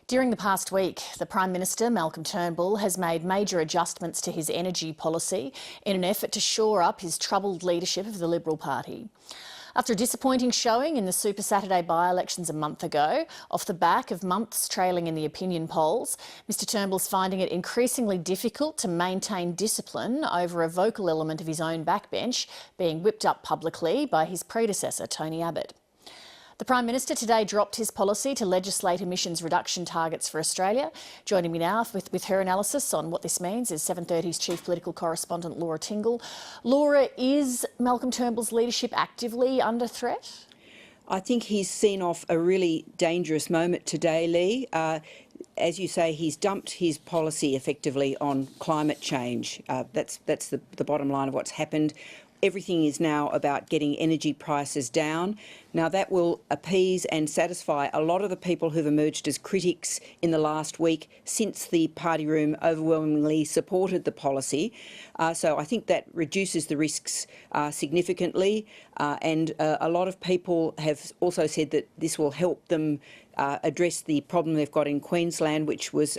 During the past week, the Prime Minister, Malcolm Turnbull, has made major adjustments to his energy policy in an effort to shore up his troubled leadership of the Liberal Party. After a disappointing showing in the Super Saturday by-elections a month ago, off the back of months trailing in the opinion polls, Mr Turnbull's finding it increasingly difficult to maintain discipline over a vocal element of his own backbench being whipped up publicly by his predecessor, Tony Abbott. The Prime Minister today dropped his policy to legislate emissions reduction targets for Australia. Joining me now with her analysis on what this means is 7:30's Chief Political Correspondent Laura Tingle. Laura, is Malcolm Turnbull's leadership actively under threat? I think he's seen off a really dangerous moment today, Lee. As you say, he's dumped his policy effectively on climate change. That's the bottom line of what's happened. Everything is now about getting energy prices down. Now that will appease and satisfy a lot of the people who've emerged as critics in the last week since the party room overwhelmingly supported the policy. So I think that reduces the risks significantly. And a lot of people have also said that this will help them address the problem they've got in Queensland, which was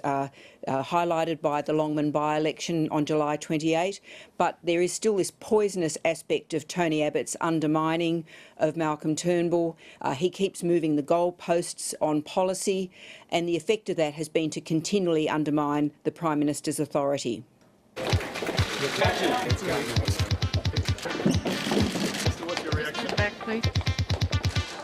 highlighted by the Longman by-election on July 28. But there is still this poisonous aspect of Tony Abbott's undermining of Malcolm Turnbull. He keeps moving the goalposts on policy, and the effect of that has been to continually undermine the Prime Minister's authority. What's your reaction? Back, please.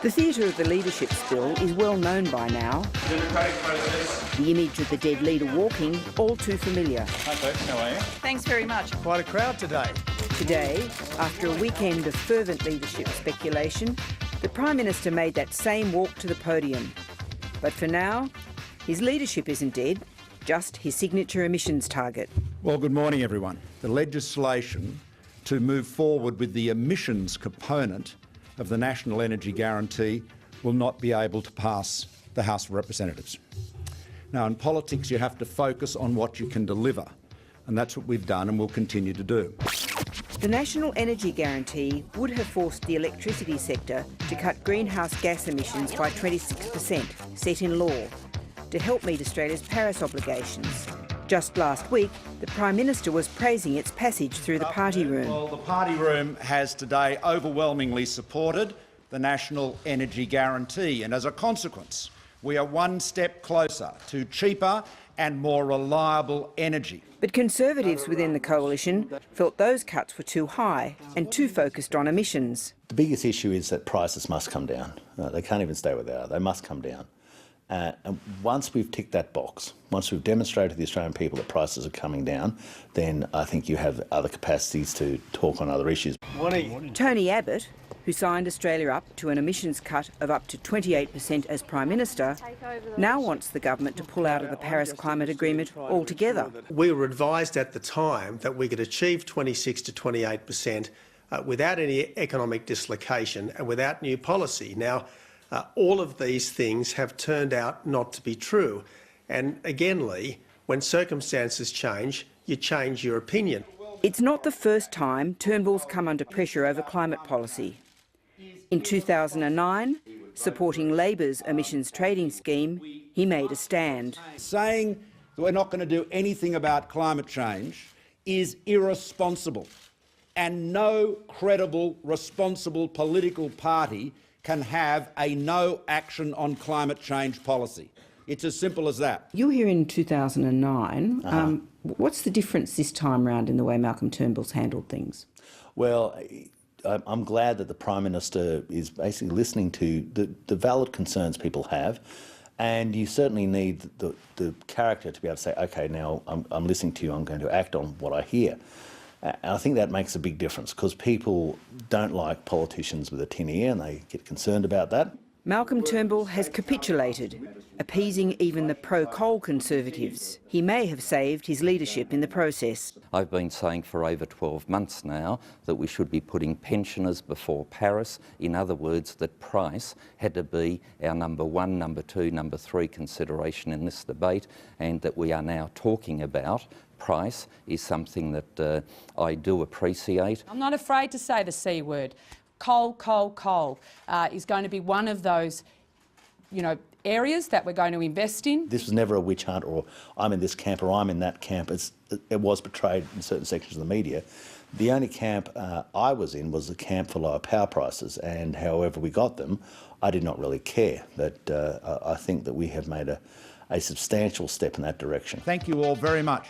The theatre of the leadership spill is well known by now. Democratic process. The image of the dead leader walking, all too familiar. Hi folks, how are you? Thanks very much. Quite a crowd today. Today, after a weekend of fervent leadership speculation, the Prime Minister made that same walk to the podium. But for now, his leadership isn't dead, just his signature emissions target. Well, good morning, everyone. The legislation to move forward with the emissions component of the National Energy Guarantee will not be able to pass the House of Representatives. Now, in politics, you have to focus on what you can deliver, and that's what we've done and will continue to do. The National Energy Guarantee would have forced the electricity sector to cut greenhouse gas emissions by 26%, set in law, to help meet Australia's Paris obligations. Just last week, the Prime Minister was praising its passage through the party room. Well, the party room has today overwhelmingly supported the National Energy Guarantee, and as a consequence, we are one step closer to cheaper and more reliable energy. But Conservatives within the coalition felt those cuts were too high and too focused on emissions. The biggest issue is that prices must come down. They can't even stay where they are. They must come down. And once we've ticked that box, once we've demonstrated to the Australian people that prices are coming down, then I think you have other capacities to talk on other issues. Tony Abbott, who signed Australia up to an emissions cut of up to 28% as Prime Minister, now wants the government to pull out of the Paris Climate Agreement altogether. We were advised at the time that we could achieve 26 to 28% without any economic dislocation and without new policy. Now, all of these things have turned out not to be true. And again, Lee, when circumstances change, you change your opinion. It's not the first time Turnbull's come under pressure over climate policy. In 2009, supporting Labor's emissions trading scheme, he made a stand. Saying that we're not going to do anything about climate change is irresponsible, and no credible, responsible political party can have a no action on climate change policy. It's as simple as that. You were here in 2009. What's the difference this time round in the way Malcolm Turnbull's handled things? Well, I'm glad that the Prime Minister is basically listening to the valid concerns people have, and you certainly need the character to be able to say, OK, now I'm listening to you, I'm going to act on what I hear. And I think that makes a big difference because people don't like politicians with a tin ear and they get concerned about that. Malcolm Turnbull has capitulated, appeasing even the pro-coal Conservatives. He may have saved his leadership in the process. I've been saying for over 12 months now that we should be putting pensioners before Paris. In other words, that price had to be our number one, number two, number three consideration in this debate, and that we are now talking about price is something that I do appreciate. I'm not afraid to say the C word. Coal is going to be one of those areas that we're going to invest in. This was never a witch hunt or I'm in this camp or I'm in that camp. It was portrayed in certain sections of the media. The only camp I was in was the camp for lower power prices, and however we got them, I did not really care. But I think that we have made a substantial step in that direction. Thank you all very much.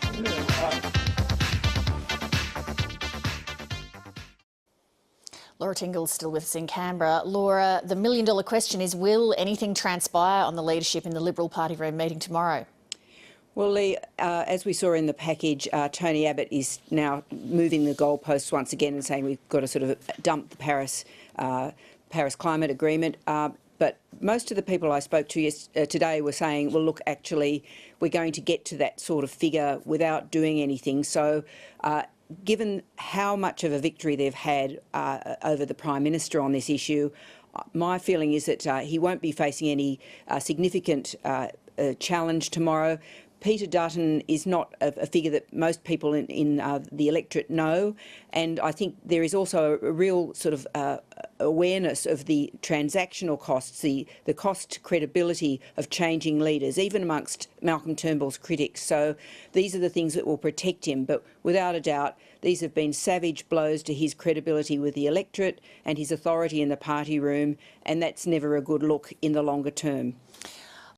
Laura Tingle's still with us in Canberra. Laura, the million-dollar question is, will anything transpire on the leadership in the Liberal Party room meeting tomorrow? Well, Lee, as we saw in the package, Tony Abbott is now moving the goalposts once again and saying we've got to sort of dump the Paris Climate Agreement. But most of the people I spoke to today were saying, well, look, actually, we're going to get to that sort of figure without doing anything. So given how much of a victory they've had over the Prime Minister on this issue, my feeling is that he won't be facing any significant challenge tomorrow. Peter Dutton is not a figure that most people in the electorate know, and I think there is also a real sort of awareness of the transactional costs, the cost credibility of changing leaders, even amongst Malcolm Turnbull's critics. So these are the things that will protect him, but without a doubt, these have been savage blows to his credibility with the electorate and his authority in the party room, and that's never a good look in the longer term.